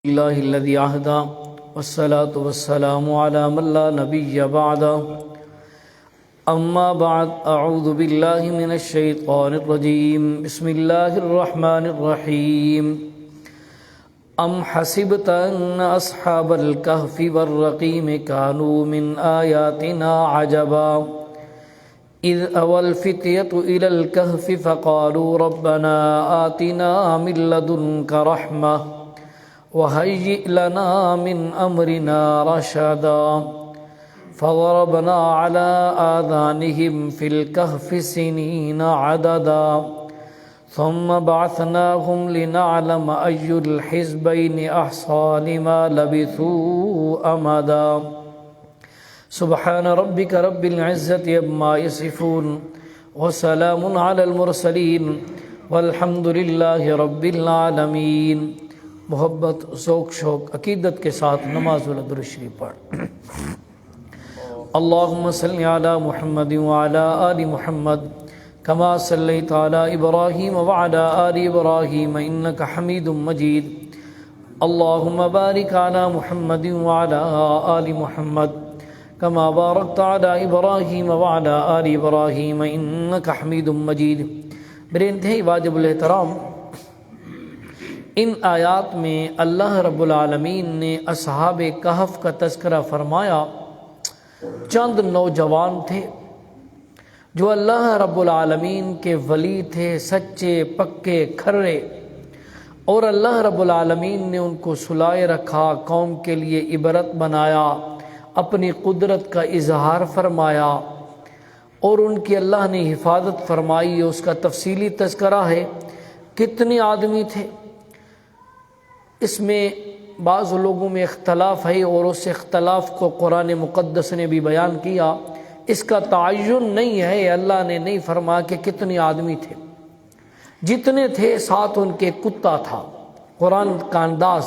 اللہ الذی عہدہ والصلاة والسلام علی من لا نبی بعدہ اما بعد اعوذ باللہ من الشیطان الرجیم بسم اللہ الرحمن الرحیم ام حسبت ان اصحاب الکہف والرقیم کانوا من آیاتنا عجبا اذ اوى الفتية الى الكهف فقالوا ربنا آتنا من لدنك رحمة وهيئ لنا من أمرنا رشدا فضربنا على آذانهم في الكهف سنين عددا ثم بعثناهم لنعلم أي الحزبين أحصى لما لبثوا أمدا سبحان ربك رب العزة عما يصفون وسلام على المرسلين والحمد لله رب العالمين۔ محبت، ذوق، شوق، عقیدت کے ساتھ نماز درود شریف پڑھ۔ اللہم صلی علی محمد وعلی آل محمد کما صلیت علی ابراہیم وعلی آل ابراہیم انک حمید مجید۔ اللہم بارک علی محمد وعلی آل محمد کما بارکت علی ابراہیم وعلی آل ابراہیم انک حمید مجید۔ میرے انتہائی واجب الاحترام، ان آیات میں اللہ رب العالمین نے اصحاب کہف کا تذکرہ فرمایا۔ چند نوجوان تھے جو اللہ رب العالمین کے ولی تھے، سچے پکے کھرے، اور اللہ رب العالمین نے ان کو سلائے رکھا، قوم کے لیے عبرت بنایا، اپنی قدرت کا اظہار فرمایا، اور ان کی اللہ نے حفاظت فرمائی۔ اس کا تفصیلی تذکرہ ہے۔ کتنے آدمی تھے، اس میں بعض لوگوں میں اختلاف ہے، اور اس اختلاف کو قرآن مقدس نے بھی بیان کیا۔ اس کا تعین نہیں ہے، اللہ نے نہیں فرمایا کہ کتنے آدمی تھے، جتنے تھے ساتھ ان کے کتا تھا۔ قرآن کا انداز،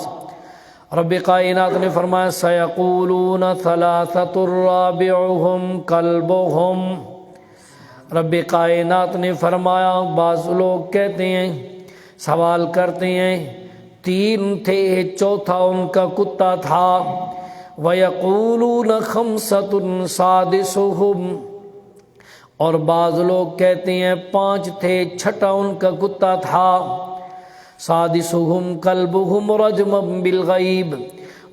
رب کائنات نے فرمایا سیقولون ثلاثۃ رابعہم کلبہم۔ رب کائنات نے فرمایا، بعض لوگ کہتے ہیں، سوال کرتے ہیں، تین تھے، چوتھا ان کا کتا تھا۔ وَيَقُولُونَ خَمْسَةٌ سَادِسُهُمْ، اور بعض لوگ کہتے ہیں پانچ تھے، چھٹا ان کا کتا تھا۔ سَادِسُهُمْ كَلْبُهُمْ رَجْمًا بِالْغَيْبِ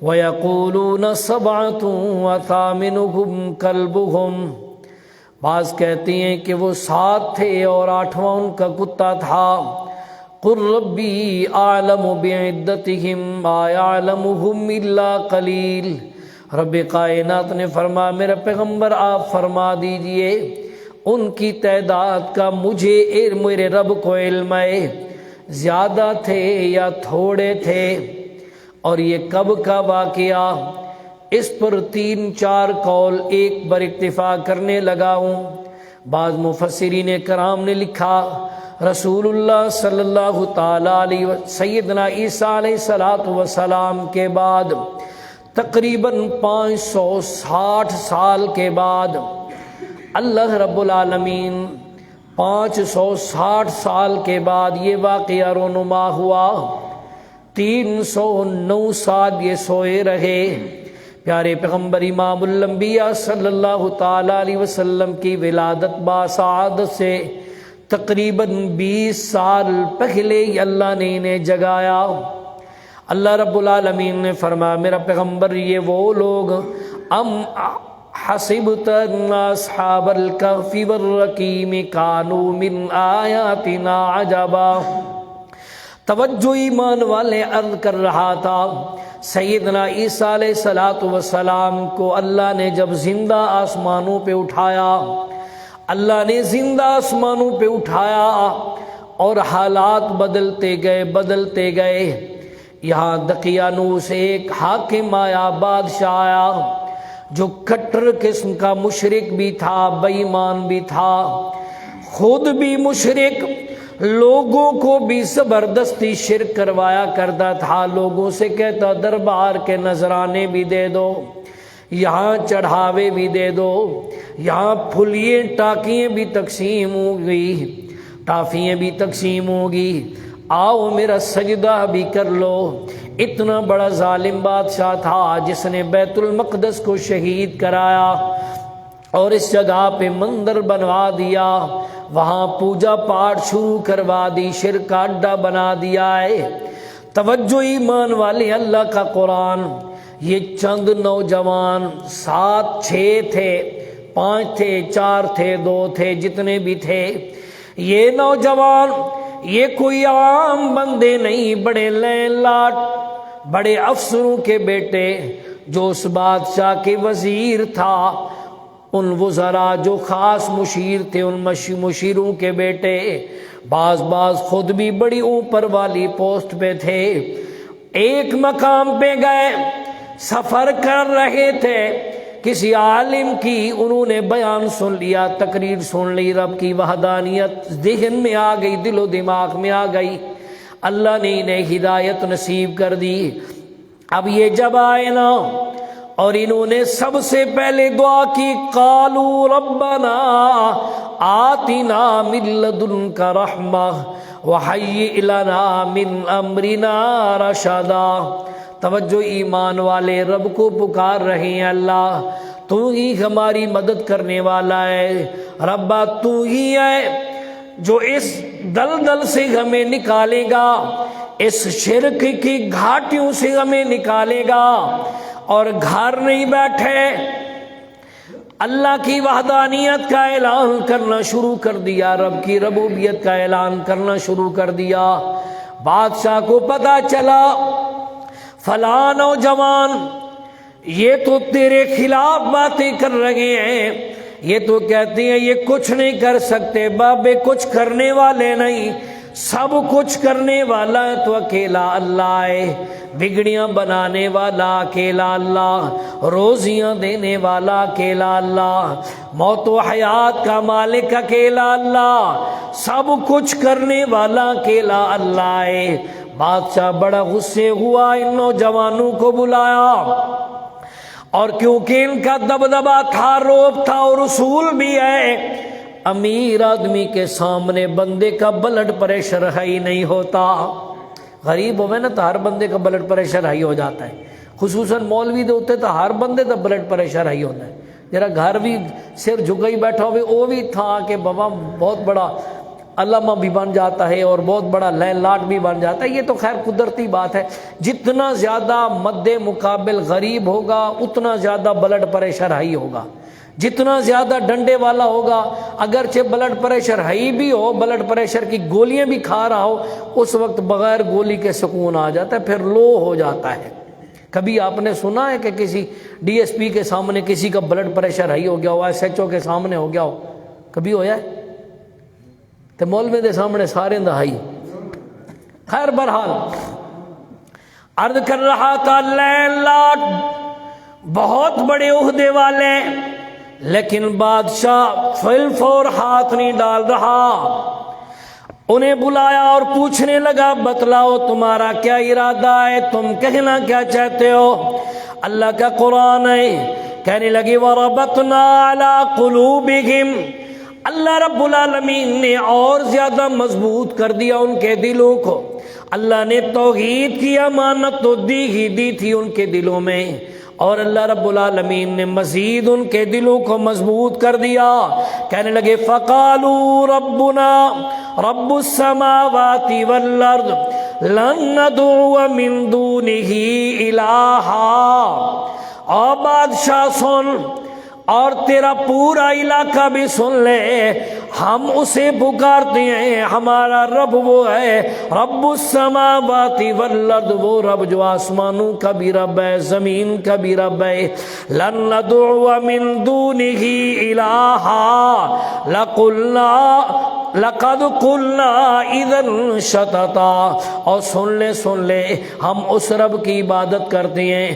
وَيَقُولُونَ سَبْعَةٌ وَثَامِنُهُمْ كَلْبُهُمْ، بعض کہتے ہیں کہ وہ سات تھے اور آٹھواں ان کا کتا تھا۔ قل ربی اعلم بعدتہم ما یعلمہم الا قلیل۔ رب کائنات نے فرمایا، میرا پیغمبر آپ فرما دیجئے ان کی تعداد کا مجھے میرے رب کو علم ہے، زیادہ تھے یا تھوڑے تھے، اور یہ کب کا واقعہ۔ اس پر تین چار قول ایک بار اکتفا کرنے لگا ہوں۔ بعض مفسرین کرام نے لکھا، رسول اللہ صلی اللہ تعالیٰ علیہ سیدنا عیسیٰ علیہ السلام کے بعد تقریباً 560 سال کے بعد اللہ رب العالمین 560 سال کے بعد یہ واقعہ رونما ہوا۔ 309 سال یہ سوئے رہے۔ پیارے پیغمبر امام الانبیاء صلی اللہ تعالیٰ علیہ وسلم کی ولادت باسعادت سے تقریباً 20 سال پہلے اللہ نے انہیں جگایا۔ اللہ رب العالمین نے فرمایا، میرا پیغمبر یہ وہ لوگ، ام حسبت ان اصحاب الکہف والرقیم کانوا من آیاتنا عجبا۔ توجہ ایمان والے عرض کر رہا تھا، سیدنا عیسیٰ علیہ السلام کو اللہ نے جب زندہ آسمانوں پہ اٹھایا، اللہ نے زندہ آسمانوں پہ اٹھایا، اور حالات بدلتے گئے۔ یہاں دقیانوس سے ایک حاکم آیا، بادشاہ آیا، جو کٹر قسم کا مشرک بھی تھا، بے ایمان بھی تھا، خود بھی مشرک، لوگوں کو بھی زبردستی شرک کروایا کرتا تھا۔ لوگوں سے کہتا، دربار کے نذرانے بھی دے دو، یہاں چڑھاوے بھی دے دو، یہاں پھلیے ٹاکیاں بھی تقسیم ہوگی، ٹافیاں بھی تقسیم ہوگی، آؤ میرا سجدہ بھی کر لو۔ اتنا بڑا ظالم بادشاہ تھا جس نے بیت المقدس کو شہید کرایا اور اس جگہ پہ مندر بنوا دیا، وہاں پوجا پاٹ شروع کروا دی، شرک کا اڈا بنا دیا ہے۔ توجہ ایمان والے، اللہ کا قرآن، یہ چند نوجوان 7 6 تھے، 5 تھے، 4 تھے، 2 تھے، جتنے بھی تھے، یہ نوجوان یہ کوئی عام بندے نہیں، بڑے لین لاٹ، بڑے افسروں کے بیٹے، جو اس بادشاہ کے وزیر تھا، ان وزراء جو خاص مشیر تھے، ان مشیروں کے بیٹے، بعض خود بھی بڑی اوپر والی پوسٹ پہ تھے۔ ایک مقام پہ گئے، سفر کر رہے تھے، کسی عالم کی انہوں نے بیان سن لیا، تقریر سن لی، رب کی وحدانیت ذہن میں آ گئی، دل و دماغ میں آ گئی، اللہ نے انہیں ہدایت نصیب کر دی۔ اب یہ جب آئے نا اور انہوں نے سب سے پہلے دعا کی، قالوا ربنا آتنا من لدنک رحمہ وہیئ لنا من امرنا رشدا۔ توجہ ایمان والے، رب کو پکار رہے ہیں، اللہ تو ہی ہماری مدد کرنے والا ہے، ربا تو ہی ہے جو اس دلدل سے ہمیں نکالے گا، اس شرک کی گھاٹیوں سے ہمیں نکالے گا، اور گھر نہیں بیٹھے، اللہ کی وحدانیت کا اعلان کرنا شروع کر دیا، رب کی ربوبیت کا اعلان کرنا شروع کر دیا۔ بادشاہ کو پتا چلا فلاں نوجوان یہ تو تیرے خلاف باتیں کر رہے ہیں، یہ تو کہتے ہیں یہ کچھ نہیں کر سکتے، بابے کچھ کرنے والے نہیں، سب کچھ کرنے والا ہے تو اکیلا اللہ ہے، بگڑیاں بنانے والا اکیلا اللہ، روزیاں دینے والا اکیلا اللہ، موت و حیات کا مالک اکیلا اللہ، سب کچھ کرنے والا اکیلا اللہ ہے۔ بادشاہ بڑا غصے ہوا، ان نوجوانوں کو بلایا، اور کیونکہ ان کا دبدبا تھا، روب تھا اور اصول بھی ہے، امیر آدمی کے سامنے بندے کا بلڈ پریشر ہائی نہیں ہوتا۔ غریب ہوئے نا تو ہر بندے کا بلڈ پریشر ہائی ہو جاتا ہے، خصوصاً مولوی دے ہوتے تو ہر بندے کا بلڈ پریشر ہائی ہوتا ہے۔ ذرا گھر بھی سر جھکائی بیٹھا ہوئے، وہ بھی تھا کہ بابا بہت بڑا علامہ بھی بن جاتا ہے اور بہت بڑا لین لاٹ بھی بن جاتا ہے، یہ تو خیر قدرتی بات ہے۔ جتنا زیادہ مد مقابل غریب ہوگا اتنا زیادہ بلڈ پریشر ہائی ہوگا، جتنا زیادہ ڈنڈے والا ہوگا، اگرچہ بلڈ پریشر ہائی بھی ہو، بلڈ پریشر کی گولیاں بھی کھا رہا ہو، اس وقت بغیر گولی کے سکون آ جاتا ہے، پھر لو ہو جاتا ہے۔ کبھی آپ نے سنا ہے کہ کسی ڈی ایس پی کے سامنے کسی کا بلڈ پریشر ہائی ہو گیا ہو، ایس ایچ او کے سامنے ہو گیا ہو؟ کبھی ہویا ہے؟ تو مولوی دے سامنے سارے دہائی۔ خیر بہرحال عرض کر رہا تھا، لین لاٹ بہت بڑے عہدے والے، لیکن بادشاہ فل فور ہاتھ نہیں ڈال رہا۔ انہیں بلایا اور پوچھنے لگا، بتلاؤ تمہارا کیا ارادہ ہے، تم کہنا کیا چاہتے ہو؟ اللہ کا قرآن ہے، کہنے لگے وَرَبَطْنَا عَلَىٰ قُلُوبِهِمْ، اللہ رب العالمین نے اور زیادہ مضبوط کر دیا ان کے دلوں کو۔ اللہ نے توحید کی امانت تو دی ہی دی تھی ان کے دلوں میں، اور اللہ رب العالمین نے مزید ان کے دلوں کو مضبوط کر دیا۔ کہنے لگے فَقَالُوا رَبُّنَا رَبُّ السَّمَاوَاتِ وَالْأَرْضِ لَن نَّدْعُوَ مِن دُونِهِ إِلَٰهًا۔ اور بادشاہ سن، اور تیرا پورا علاقہ بھی سن لے، ہم اسے پکارتے ہیں، ہمارا رب وہ ہے رب السماوات والارض، وہ رب جو آسمانوں کا بھی رب ہے، زمین کا بھی رب ہے۔ لن ندعو من دونہ الہا لقد قلنا اذا شططا، اور سن لے ہم اس رب کی عبادت کرتے ہیں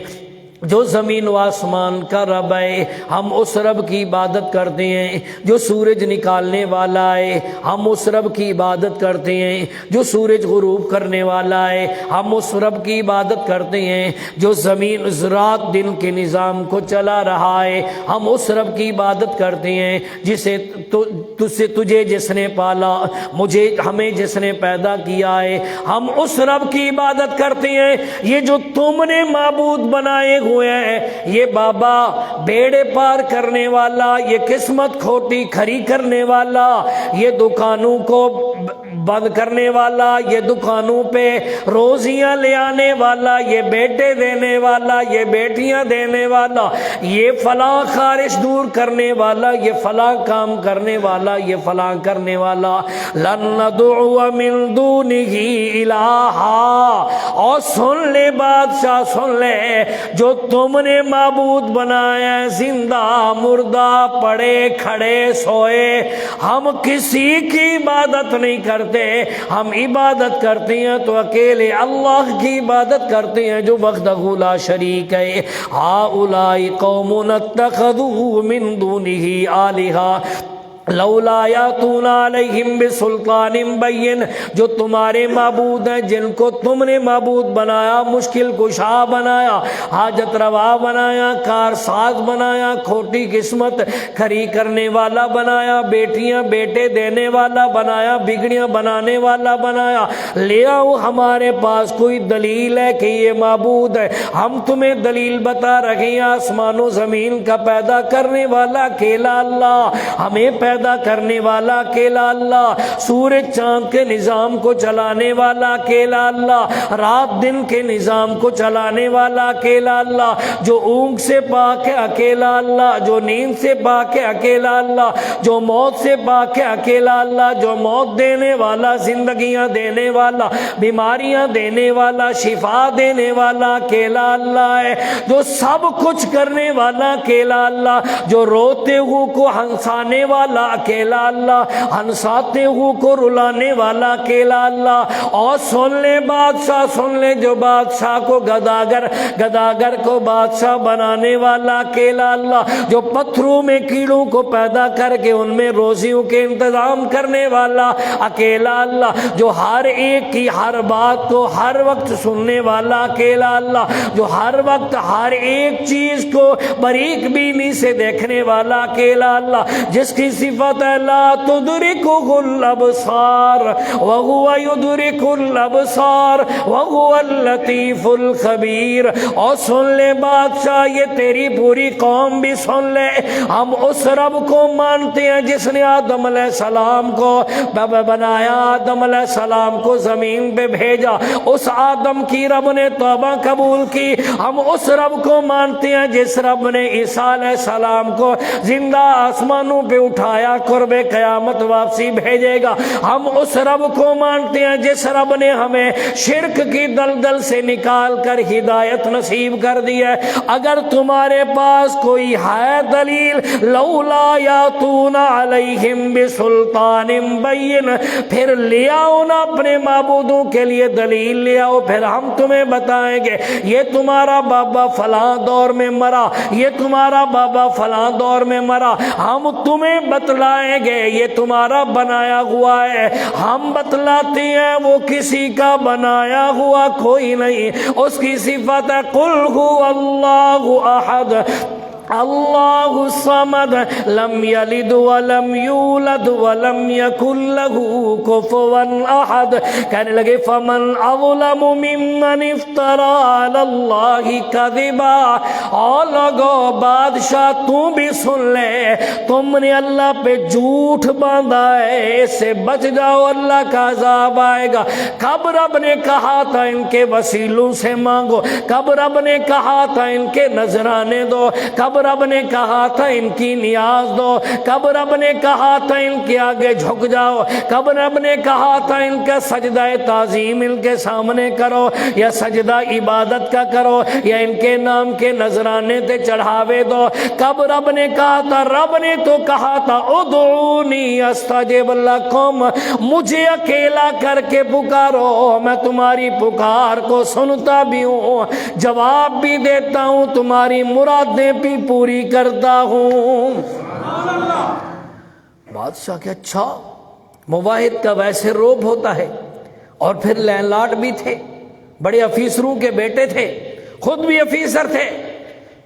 جو زمین و آسمان کا رب ہے، ہم اس رب کی عبادت کرتے ہیں جو سورج نکالنے والا ہے، ہم اس رب کی عبادت کرتے ہیں جو سورج غروب کرنے والا ہے، ہم اس رب کی عبادت کرتے ہیں جو زمین رات دن کے نظام کو چلا رہا ہے، ہم اس رب کی عبادت کرتے ہیں جسے تجھے جس نے پالا، ہمیں جس نے پیدا کیا ہے، ہم اس رب کی عبادت کرتے ہیں۔ یہ جو تم نے معبود بنائے ہوئے ہیں، یہ بابا بیڑے پار کرنے والا، یہ قسمت کھوٹی کھری کرنے والا، یہ دکانوں کو بند کرنے والا، یہ دکانوں پہ روزیاں لے آنے والا، یہ بیٹے دینے والا، یہ بیٹیاں دینے والا، یہ فلاں خارش دور کرنے والا، یہ فلاں کام کرنے والا، یہ فلاں کرنے والا، لن ندعو من دونہ الہا۔ اور سن لے بادشاہ، سن لے، جو تم نے معبود بنایا ہے، زندہ مردہ، پڑے کھڑے سوئے، ہم کسی کی عبادت نہیں کرتے، ہم عبادت کرتے ہیں تو اکیلے اللہ کی عبادت کرتے ہیں جو وحدہ لا شریک ہے۔ ہؤلاء قوم اتخذوا من دونہ آلہہ لولا یاتون علیہم بسلطان بین۔ جو تمہارے معبود ہیں، جن کو تم نے معبود بنایا، مشکل کشا بنایا، حاجت روا بنایا، کار ساز بنایا، کھوٹی قسمت کھری کرنے والا بنایا، بیٹیاں بیٹے دینے والا بنایا، بگڑیاں بنانے والا بنایا، لے آؤ ہمارے پاس کوئی دلیل ہے کہ یہ معبود ہے، ہم تمہیں دلیل بتا رہے ہیں۔ آسمان و زمین کا پیدا کرنے والا اکیلا اللہ، ہمیں پیدا کرنے والا اکیلا اللہ، سورج چاند کے نظام کو چلانے والا اکیلا اللہ، رات دن کے نظام کو چلانے والا اکیلا اللہ، جو اونگ سے پاک ہے اکیلا اللہ، جو نیند سے پاک ہے اکیلا اللہ، جو موت سے پاک ہے اکیلا اللہ، جو موت دینے والا، زندگیاں دینے والا، بیماریاں دینے والا، شفا دینے والا اکیلا اللہ ہے، جو سب کچھ کرنے والا اکیلا اللہ، جو روتے ہوئے کو ہنسانے والا اکیلا اللہ، ہنساتے ہوئے کو رلانے والا اکیلا اللہ۔ اور سن لے بادشاہ، سن لے، جو بادشاہ کو گداگر کو بادشاہ بنانے والا اکیلا اللہ، جو پتھروں میں کیڑوں کو پیدا کر کے ان میں روزیوں کے انتظام کرنے والا اکیلا اللہ، جو ہر ایک کی ہر بات کو ہر وقت سننے والا اکیلا اللہ، جو ہر وقت ہر ایک چیز کو باریک بینی سے دیکھنے والا اکیلا اللہ، جس کی صفت ہے لا تدرکہ الابصار وہو یدرک الابصار وہو اللطیف الخبیر۔ اور سن لے بادشاہ، یہ تیری پوری قوم بھی سن لے، ہم اس رب کو مانتے ہیں جس نے آدم علیہ السلام کو بنایا، آدم علیہ السلام کو زمین پہ بھیجا، اس آدم کی رب نے توبہ قبول کی۔ ہم اس رب کو مانتے ہیں جس رب نے عیسیٰ علیہ السلام کو زندہ آسمانوں پہ اٹھایا، قرب قیامت واپسی بھیجے گا۔ ہم اس رب کو مانتے ہیں جس رب نے ہمیں شرک کی دلدل سے نکال کر ہدایت نصیب کر دی ہے۔ اگر تمہارے پاس کوئی ہے دلیل، لولا یاتون علیہم بسلطان بین، پھر لے آؤ نا اپنے معبودوں کے لیے دلیل لے آؤ، پھر ہم تمہیں بتائیں گے یہ تمہارا بابا فلاں دور میں مرا، یہ تمہارا بابا فلاں دور میں مرا، ہم تمہیں بتلائیں گے یہ تمہارا بنایا ہوا ہے۔ ہم بتلاتے ہیں وہ کسی کا بنایا ہوا کوئی نہیں، اس کی صفت ہے قل هو اللہ احد اللہ الصمد لم یلد ولم یولد ولم یکن له کفوا احد۔ کہنے لگے فمن اظلم ممن افترى علی اللہ کذبا۔ اور لوگو بادشاہ تو بھی سن لے، تم نے اللہ پہ جھوٹ باندھا ہے، اس سے بچ جاؤ، اللہ کا عذاب آئے گا۔ کب رب نے کہا تھا ان کے وسیلوں سے مانگو، کب رب نے کہا تھا ان کے نذرانے دو، کب کب رب نے کہا تھا ان کی نیاز دو، کب رب نے کہا تھا ان کے آگے جھک جاؤ، کب رب نے کہا تھا ان کا سجدہ تعظیم ان کے سامنے کرو، یا سجدہ عبادت کا کرو، یا ان کے نام کے نذرانے تے چڑھاوے دو، کب رب نے کہا تھا؟ رب نے تو کہا تھا ادعونی استجب لکم، مجھے اکیلا کر کے پکارو، میں تمہاری پکار کو سنتا بھی ہوں، جواب بھی دیتا ہوں، تمہاری مرادیں بھی پوری کرتا ہوں۔ بادشاہ کہ اچھا، مواحد کا ویسے روب ہوتا ہے، اور پھر لینڈ لارڈ بھی تھے، بڑے افیسروں کے بیٹے تھے، خود بھی افیسر تھے۔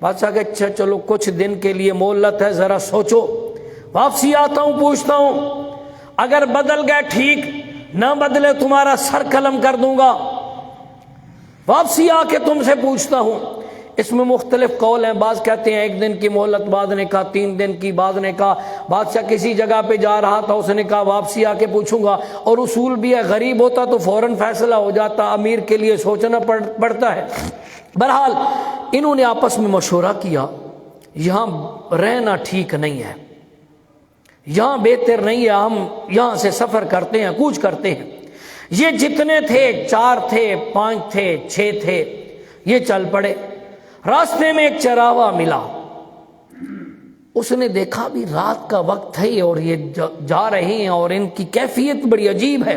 بادشاہ کہ اچھا چلو کچھ دن کے لیے مہلت ہے، ذرا سوچو، واپسی آتا ہوں پوچھتا ہوں، اگر بدل گئے ٹھیک، نہ بدلے تمہارا سر قلم کر دوں گا، واپسی آ کے تم سے پوچھتا ہوں۔ اس میں مختلف قول ہیں، بعض کہتے ہیں 1 دن کی مہلت، بعض نے کہا 3 دن کی، بعض نے کہا بادشاہ کسی جگہ پہ جا رہا تھا، اس نے کہا واپسی آ کے پوچھوں گا، اور اصول بھی ہے، غریب ہوتا تو فوراً فیصلہ ہو جاتا، امیر کے لیے سوچنا پڑتا ہے۔ بہرحال انہوں نے آپس میں مشورہ کیا، یہاں رہنا ٹھیک نہیں ہے، یہاں بہتر نہیں ہے، ہم یہاں سے سفر کرتے ہیں، کوچ کرتے ہیں۔ یہ جتنے تھے، 4 تھے، 5 تھے، 6 تھے، یہ چل پڑے۔ راستے میں ایک چراوا ملا، اس نے دیکھا بھی رات کا وقت ہے اور یہ جا رہے ہیں، اور ان کی کیفیت بڑی عجیب ہے،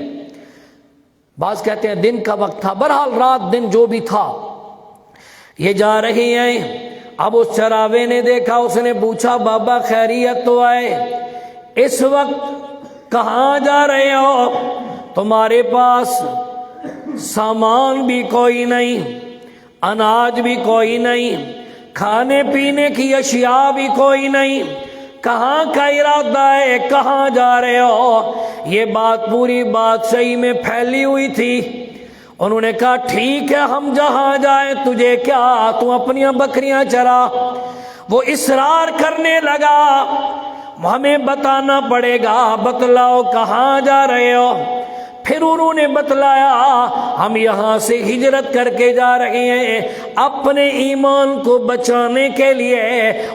بعض کہتے ہیں دن کا وقت تھا، بہرحال رات دن جو بھی تھا، یہ جا رہے ہیں۔ اب اس چراوے نے دیکھا، اس نے پوچھا بابا خیریت تو آئے، اس وقت کہاں جا رہے ہو؟ تمہارے پاس سامان بھی کوئی نہیں، اناج بھی کوئی نہیں، کھانے پینے کی اشیاء بھی کوئی نہیں، کہاں کا ارادہ ہے، کہاں جا رہے ہو؟ یہ بات پوری بادشاہی میں پھیلی ہوئی تھی۔ انہوں نے کہا ٹھیک ہے، ہم جہاں جائیں تجھے کیا، تو اپنی بکریاں چرا۔ وہ اصرار کرنے لگا ہمیں بتانا پڑے گا، بتلاؤ کہاں جا رہے ہو؟ پھر انہوں نے بتلایا ہم یہاں سے ہجرت کر کے جا رہے ہیں اپنے ایمان کو بچانے کے لیے۔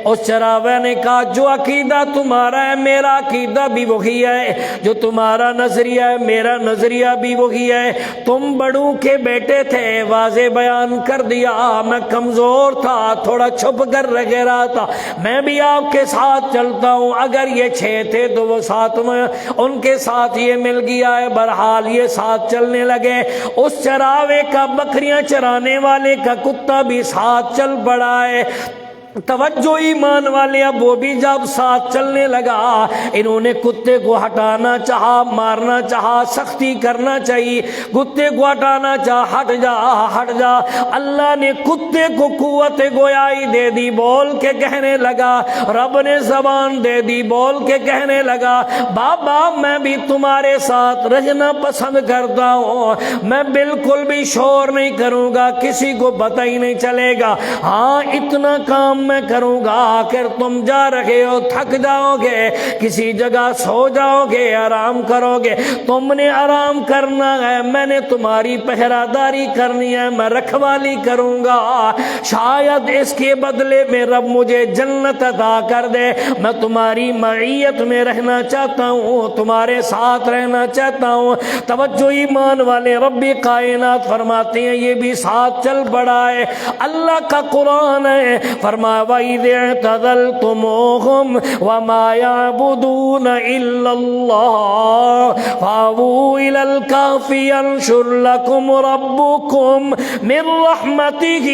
اس چراوے نے کہا جو عقیدہ تمہارا ہے میرا عقیدہ بھی وہی ہے، جو تمہارا نظریہ ہے میرا نظریہ بھی وہی ہے۔ تم بڑوں کے بیٹے تھے، واضح بیان کر دیا، میں کمزور تھا، تھوڑا چھپ کر رہ رہا تھا، میں بھی آپ کے ساتھ چلتا ہوں۔ اگر یہ 6 تھے تو وہ 7 میں ان کے ساتھ یہ مل گیا ہے، بہرحال یہ ساتھ چلنے لگے۔ اس چراوے کا، بکریاں چرانے والے کا کتا بھی ساتھ چل پڑا ہے۔ توجہ ایمان والے، اب وہ بھی جب ساتھ چلنے لگا، انہوں نے کتے کو ہٹانا چاہا، مارنا چاہا، سختی کرنا چاہیے، کتے کو ہٹانا چاہا، ہٹ جا ہٹ جا۔ اللہ نے کتے کو قوت گویائی دے دی، بول کے کہنے لگا، رب نے زبان دے دی، بول کے کہنے لگا بابا میں بھی تمہارے ساتھ رہنا پسند کرتا ہوں، میں بالکل بھی شور نہیں کروں گا، کسی کو پتہ ہی نہیں چلے گا، ہاں اتنا کام میں کروں گا، آخر تم جا رہے ہو، تھک جاؤ گے، کسی جگہ سو جاؤ گے، آرام کرو گے، تم نے آرام کرنا ہے، میں نے تمہاری پہراداری کرنی ہے، میں رکھوالی کروں گا، شاید اس کے بدلے میں رب مجھے جنت عطا کر دے، میں تمہاری معیت میں رہنا چاہتا ہوں، تمہارے ساتھ رہنا چاہتا ہوں۔ توجہ ایمان والے، رب کائنات فرماتے ہیں یہ بھی ساتھ چل پڑا ہے۔ اللہ کا قرآن ہے، فرما وَإِذِ اعْتَزَلْتُمُوهُمْ وَمَا يَعْبُدُونَ إِلَّا اللَّهَ فَأَوُوا إِلَى الْكَهْفِ يَنشُرْ لَكُمْ رَبُّكُمْ مِنْ رَحْمَتِهِ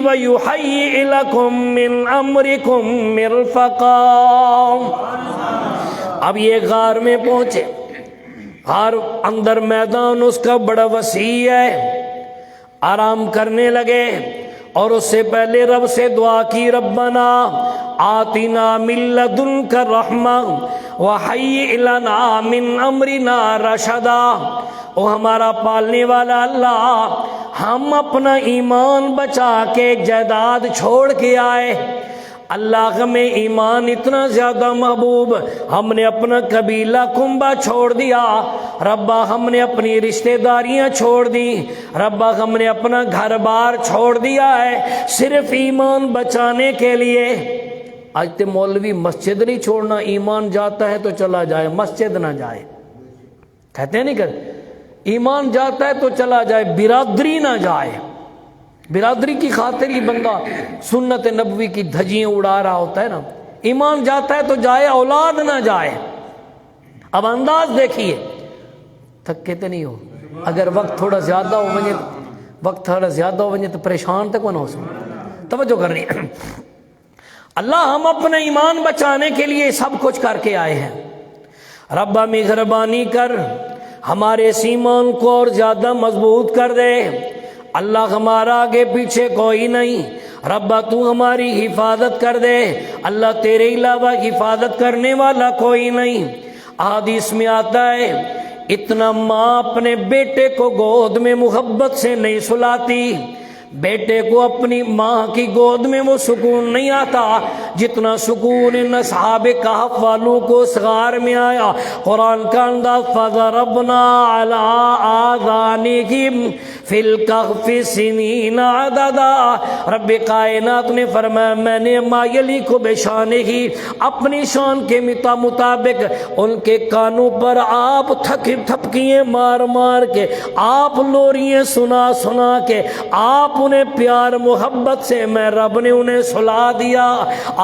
وَيُهَيِّئْ لَكُمْ مِنْ أَمْرِكُمْ مِرْفَقًا۔ اب یہ غار میں پہنچے، غار اندر میدان اس کا بڑا وسیع ہے، آرام کرنے لگے، اور اس سے پہلے رب سے دعا کی، ربنا آتنا من لدنک رحمہ وہیئ لنا من امرنا رشدا۔ او ہمارا پالنے والا اللہ، ہم اپنا ایمان بچا کے جائیداد چھوڑ کے آئے، اللہ ہمیں ایمان اتنا زیادہ محبوب، ہم نے اپنا قبیلہ کنبہ چھوڑ دیا، ربا ہم نے اپنی رشتہ داریاں چھوڑ دی، ربا ہم نے اپنا گھر بار چھوڑ دیا ہے صرف ایمان بچانے کے لیے۔ آج تے مولوی مسجد نہیں چھوڑنا، ایمان جاتا ہے تو چلا جائے، مسجد نہ جائے، کہتے ہیں نہیں کہ ایمان جاتا ہے تو چلا جائے، برادری نہ جائے۔ برادری کی خاطر ہی بندہ سنت نبوی کی دھجیاں اڑا رہا ہوتا ہے نا، ایمان جاتا ہے تو جائے، اولاد نہ جائے۔ اب انداز دیکھیے، تھکے تو نہیں ہو، اگر وقت تھوڑا زیادہ ہو ونجے تو پریشان تک نہ ہو سکو، توجہ کرنی۔ اللہ ہم اپنے ایمان بچانے کے لیے سب کچھ کر کے آئے ہیں۔ ربا مہربانی کر ہمارے اس ایمان کو اور زیادہ مضبوط کر دے۔ اللہ ہمارا آگے پیچھے کوئی نہیں، ربا تو ہماری حفاظت کر دے، اللہ تیرے علاوہ حفاظت کرنے والا کوئی نہیں۔ حدیث میں آتا ہے اتنا ماں اپنے بیٹے کو گود میں محبت سے نہیں سلاتی، بیٹے کو اپنی ماں کی گود میں وہ سکون نہیں آتا جتنا سکون ان اصحاب کہف والوں کو صغار میں آیا۔ قرآن کا انداز فَضَرَبْنَا عَلَىٰ آذَانِهِمْ فِي الْكَهْفِ سِنِينَ عَدَدًا۔ رب کائنات نے فرمایا میں نے ماں علی کو بے شان ہی اپنی شان کے مطابق ان کے کانوں پر آپ تھپکیے مار مار کے، آپ لوریاں سنا سنا کے، آپ انہیں پیار محبت سے میں رب نے انہیں سلا دیا،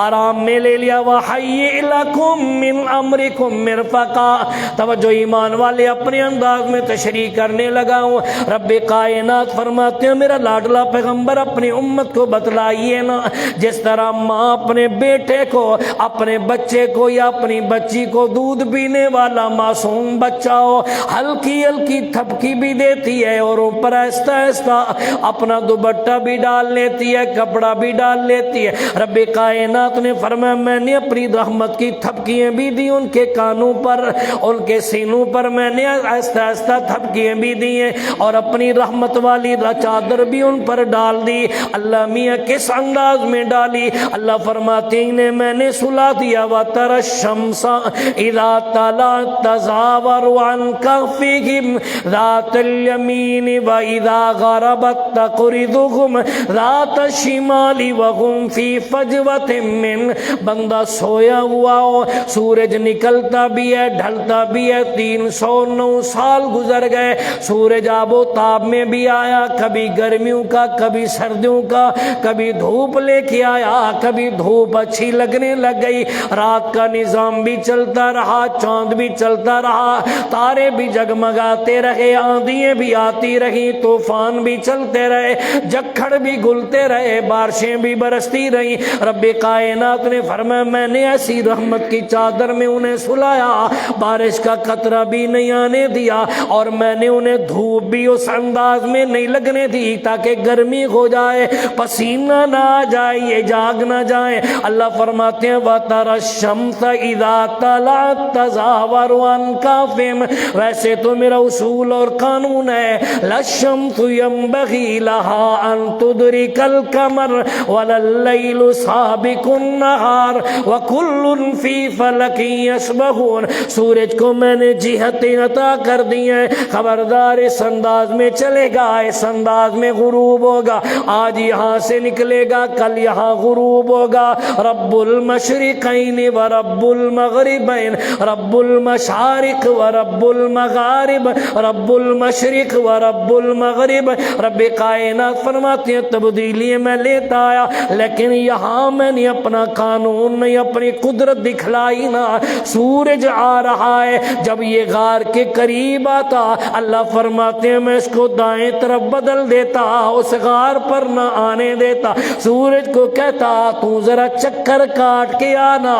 آرام میں لے لیا۔ وَحَيِّئْ لَكُم مِّنْ أَمْرِكُم مِّرْفَقًا۔ توجہ ایمان والے اپنے انداز میں تشریح کرنے لگا ہوں۔ رب کائنات فرماتے ہیں میرا لاڈلا پیغمبر اپنی امت کو بتلائیے نا، جس طرح ماں اپنے بیٹے کو، اپنے بچے کو یا اپنی بچی کو، دودھ پینے والا معصوم بچہ ہو، ہلکی ہلکی تھپکی بھی دیتی ہے اور اوپر آہستہ آہستہ اپنا دوپٹہ بھی ڈال لیتی ہے، کپڑا بھی ڈال لیتی ہے۔ رب کائنات نے فرمایا میں نے اپنی رحمت کی تھپکیاں بھی دی ان کے کانوں پر، ان کے سینوں پر میں نے آہستہ آہستہ تھپکیاں بھی دی ہیں اور اپنی رحمت والی چادر بھی ان پر ڈال دی۔ اللہ میاں کس انداز میں ڈالی؟ اللہ فرماتے ہیں میں نے سلا دیا وَتَرَى الشَّمْسَ إِذَا طَلَعَتْ تَزَاوَرُ عَنْ كَهْفِهِمْ ذَاتَ الْيَمِينِ وَإِذَا غَرَبَتْ تَقْرِضُهُمْ ذَاتَ الشِّمَالِ وَهُمْ فِي فَجْوَةٍ مِّنْ۔ بندہ سویا ہوا ہو، سورج نکلتا بھی ہے ڈھلتا بھی ہے، 309 سال گزر گئے، سورج آب و تاب میں بھی آیا، کبھی گرمیوں کا کبھی سردیوں کا، کبھی دھوپ لے کے آیا، کبھی دھوپ اچھی لگنے لگ گئی، رات کا نظام بھی چلتا رہا، چاند بھی چلتا رہا، تارے بھی جگمگاتے رہے، آندھیاں بھی آتی رہی، طوفان بھی چلتے رہے، جکھڑ بھی گلتے رہے، بارشیں بھی برستی رہی۔ رب کائنات نے فرمایا میں نے ایسی رحمت کی چادر میں انہیں سلایا، بارش کا قطرہ بھی نہیں آنے دیا اور میں نے انہیں دھوپ بھی اس انداز میں نہیں لگنے دی تاکہ گرمی ہو جائے، پسینہ نہ آ جائے، یہ جاگ نہ جائیں۔ اللہ فرماتے ہیں وَتَرَى الشَّمْسَ إِذَا طَلَعَتْ تَزَاوَرُ عَنْ كَهْفِهِمْ۔ ویسے تو میرا اصول اور قانون ہے لَلشَّمْسُ يَنبَغِي لَهَا أَن تُدْرِكَ الْقَمَرَ وَلَا اللَّيْلُ سَابِقُ النَّهَارِ وَكُلٌّ فِي فَلَكٍ يَسْبَحُونَ۔ سورج کو میں نے جہتیں عطا کر دی ہیں، خبردار اس انداز میں چلے گا، اس انداز میں غروب ہوگا، آج یہاں سے نکلے گا کل یہاں غروب ہوگا۔ رب المشرقین و رب المغربین، رب المشارق و رب المغارب، رب المشرق و رب المغرب۔ رب کائنات فرماتے ہیں تبدیلی میں لیتا آیا لیکن یہاں میں نے اپنا قانون نہیں، اپنی قدرت دکھلائی نا۔ سورج آ رہا ہے، جب یہ غار کے قریب آتا اللہ فرماتے ہیں میں اس کو دائیں طرف بدل دیتا، اس غار پر نہ آنے دیتا، سورج کو کہتا تو ذرا چکر کاٹ کے آنا،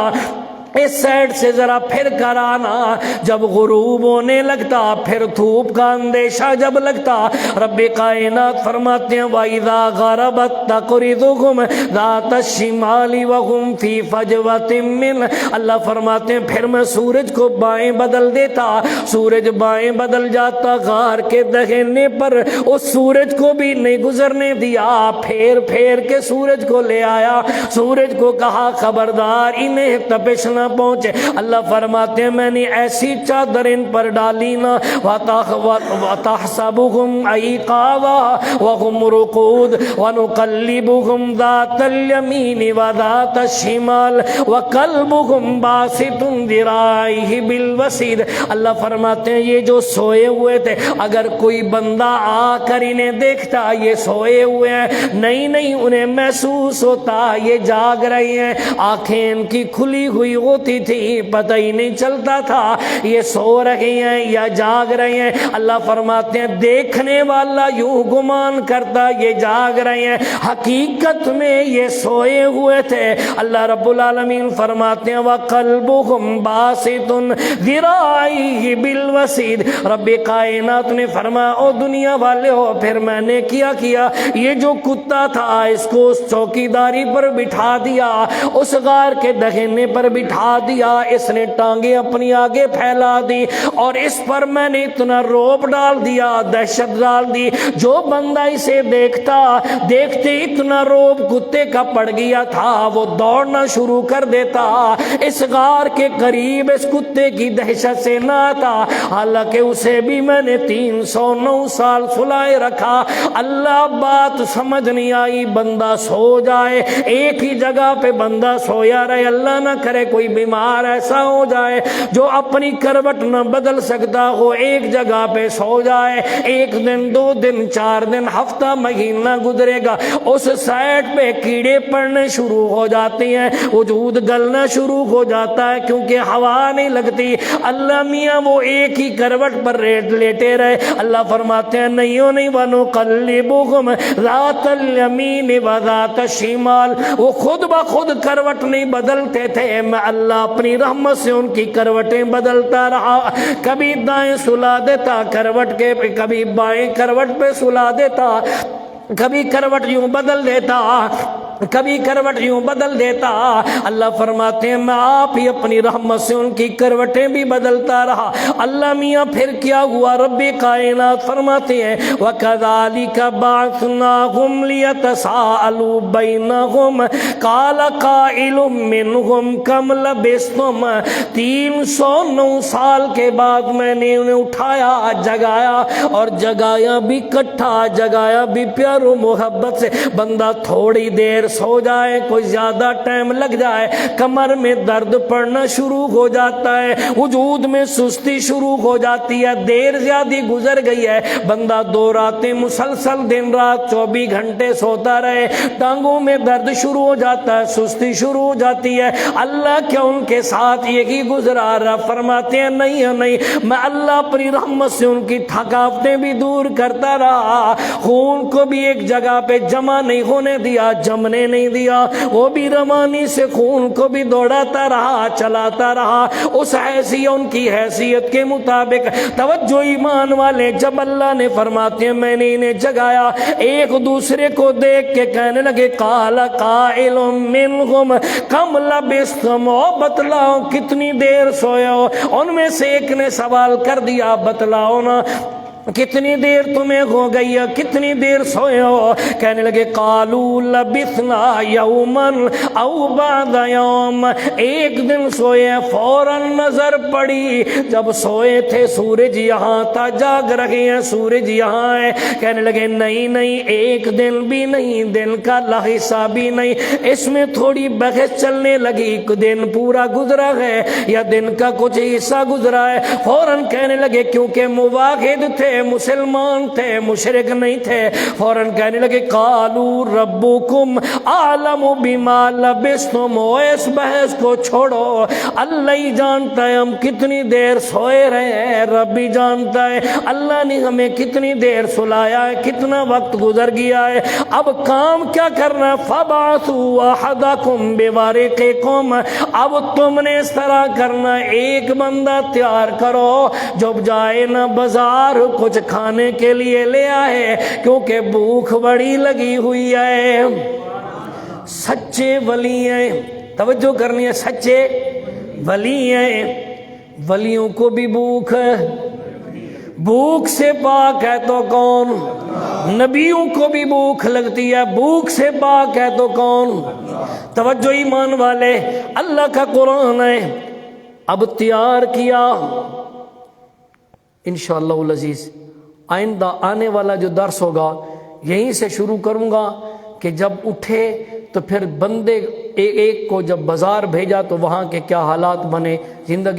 اس سائڈ سے ذرا پھر کر آنا۔ جب غروب ہونے لگتا پھر دھوپ کا اندیشہ جب لگتا رب کائنات فرماتے ہیں وَإِذَا غَرَبَتْ تَقْرِضُهُمْ ذَاتَ الشِّمَالِ وَهُمْ فِي فَجْوَةٍ مِّنْ۔ اللہ فرماتے ہیں پھر میں سورج کو بائیں بدل دیتا، سورج بائیں بدل جاتا، غار کے دہنے پر اس سورج کو بھی نہیں گزرنے دیا، پھیر پھیر کے سورج کو لے آیا، سورج کو کہا خبردار انہیں تپش نہ نہ پہنچے۔ اللہ فرماتے ہیں میں نے ایسی چادر ان پر ڈالی نا وَتَحْسَبُهُمْ أَيْقَاظًا وَهُمْ رُقُودٌ وَنُقَلِّبُهُمْ ذَاتَ الْيَمِينِ وَذَاتَ الشِّمَالِ وَقَلْبُهُمْ بَاسِطٌ ذِرَاعَيْهِ بِالْوَسِيدِ۔ اللہ فرماتے ہیں یہ جو سوئے ہوئے تھے اگر کوئی بندہ آ کر انہیں دیکھتا یہ سوئے ہوئے ہیں، نہیں انہیں محسوس ہوتا یہ جاگ رہے ہیں، آنکھیں ان کی کھلی ہوئی ہوتی تھی پتہ ہی نہیں چلتا تھا یہ سو رہے ہیں یا جاگ رہے ہیں۔ اللہ فرماتے ہیں دیکھنے والا یوں گمان کرتا یہ جاگ رہے ہیں، حقیقت میں یہ سوئے ہوئے تھے۔ اللہ رب العالمین فرماتے ہیں وَقَلْبُهُمْ بَاسِطٌ ذِرَاعَيْهِ بِالْوَسِيدِ۔ رب کائنات نے فرمایا او دنیا والے ہو پھر میں نے کیا یہ جو کتا تھا اس کو اس چوکیداری پر بٹھا دیا، اس غار کے دہنے پر بٹھا دیا، اس نے ٹانگیں اپنی آگے پھیلا دی اور اس پر میں نے اتنا روب ڈال دیا، دہشت ڈال دی، جو بندہ اسے دیکھتے اتنا روب کتے کا پڑ گیا تھا وہ دوڑنا شروع کر دیتا، اس غار کے قریب اس کتے کی دہشت سے نہ آتا، حالانکہ اسے بھی میں نے 309 سال سلائے رکھا۔ اللہ بات سمجھ نہیں آئی، بندہ سو جائے ایک ہی جگہ پہ بندہ سویا رہے، اللہ نہ کرے کوئی بیمار ایسا ہو جائے جو اپنی کروٹ نہ بدل سکتا ہو، ایک جگہ پہ سو جائے، ایک دن 2 دن 4 دن ہفتہ مہینہ گزرے گا، اس سائٹ پہ کیڑے پڑنے شروع ہو جاتے ہیں، وجود گلنا شروع ہو جاتا ہے کیونکہ ہوا نہیں لگتی۔ اللہ میاں وہ ایک ہی کروٹ پر لیٹے رہے، اللہ فرماتے ہیں نہیں وَنُقَلِّبُهُمْ ذَاتَ الْيَمِينِ وَذَاتَ الشِّمَالِ، وہ خود بخود کروٹ نہیں بدلتے تھے، میں اللہ اپنی رحمت سے ان کی کروٹیں بدلتا رہا، کبھی دائیں سلا دیتا کروٹ کے، کبھی بائیں کروٹ پہ سلا دیتا، کبھی کروٹ یوں بدل دیتا، کبھی کروٹ یوں بدل دیتا۔ اللہ فرماتے ہیں میں آپ ہی اپنی رحمت سے ان کی کروٹیں بھی بدلتا رہا۔ اللہ میاں پھر کیا ہوا؟ رب کائنات فرماتے ہیں وَكَذَلِكَ بَعْثْنَاهُمْ لِيَتَسَاءَلُوا بَيْنَهُمْ قَالَ قَائِلٌ مِّنْهُمْ كَمْ لَبِثْتُمْ۔ 309 سال کے بعد میں نے انہیں اٹھایا، جگایا، اور جگایا بھی کٹھا، جگایا بھی پیار و محبت سے۔ بندہ تھوڑی دیر سو جائے، کوئی زیادہ ٹائم لگ جائے، کمر میں درد پڑنا شروع ہو جاتا ہے، وجود میں سستی شروع ہو جاتی ہے، دیر زیادہ گزر گئی ہے، بندہ 2 راتیں مسلسل دن رات 24 گھنٹے سوتا رہے، ٹانگوں میں درد شروع ہو جاتا ہے، سستی شروع ہو جاتی ہے۔ اللہ کیا ان کے ساتھ یہی گزرا رہا؟ فرماتے ہیں نہیں، میں اللہ اپنی رحمت سے ان کی تھکاوٹیں بھی دور کرتا رہا، خون کو بھی ایک جگہ پہ جمع نہیں ہونے دیا، جمنے نہیں دیا، وہ بھی روانی سے خون کو بھی دوڑاتا رہا، چلاتا رہا، اس حیثیت ان کی حیثیت کے مطابق۔ توجہ ایمان والے، جب اللہ نے فرماتے ہیں میں نے انہیں جگایا، ایک دوسرے کو دیکھ کے کہنے لگے قال قائل منہم کم لبثتم، بتلاؤ کتنی دیر سوئے ہو؟ ان میں سے ایک نے سوال کر دیا بتلاؤ نا کتنی دیر تمہیں ہو گئی ہے، کتنی دیر سوئے ہو؟ کہنے لگے قالوا لبثنا یوما او بعد یوم، ایک دن سوئے، فوراً نظر پڑی جب سوئے تھے سورج یہاں تھا، جاگ رہے ہیں سورج یہاں ہے۔ کہنے لگے نہیں ایک دن بھی نہیں، دن کا لحظہ بھی نہیں۔ اس میں تھوڑی بحث چلنے لگی، دن پورا گزرا ہے یا دن کا کچھ حصہ گزرا ہے؟ فوراً کہنے لگے کیونکہ مواحد تھے، مسلمان تھے، مشرک نہیں تھے، فوراً کہنے لگے قالوا ربکم اعلم بما لبثتم، اس بحث کو چھوڑو، اللہ ہی جانتا ہے ہم کتنی دیر سوئے رہے ہیں، رب ہی جانتا ہے اللہ نے ہمیں کتنی دیر سلایا ہے، کتنا وقت گزر گیا ہے، اب کام کیا کرنا؟ فبعثوا احدکم بورقکم، اب تم نے اس طرح کرنا، ایک بندہ تیار کرو جو جائے نہ بازار کچھ کھانے کے لیے لے آئے، کیونکہ بھوک بڑی لگی ہوئی ہے۔ سچے ولی ہیں، توجہ کرنی ہے، سچے ولی ہیں، ولیوں کو بھی بھوک ہے، بھوک سے پاک ہے تو کون؟ نبیوں کو بھی بھوک لگتی ہے، بھوک سے پاک ہے تو کون؟ توجہ ایمان والے، اللہ کا قرآن ہے، اب تیار کیا انشاءاللہ العزیز۔ آئندہ آنے والا جو درس ہوگا یہیں سے شروع کروں گا کہ جب اٹھے تو پھر بندے ایک کو جب بازار بھیجا تو وہاں کے کیا حالات بنے، زندگی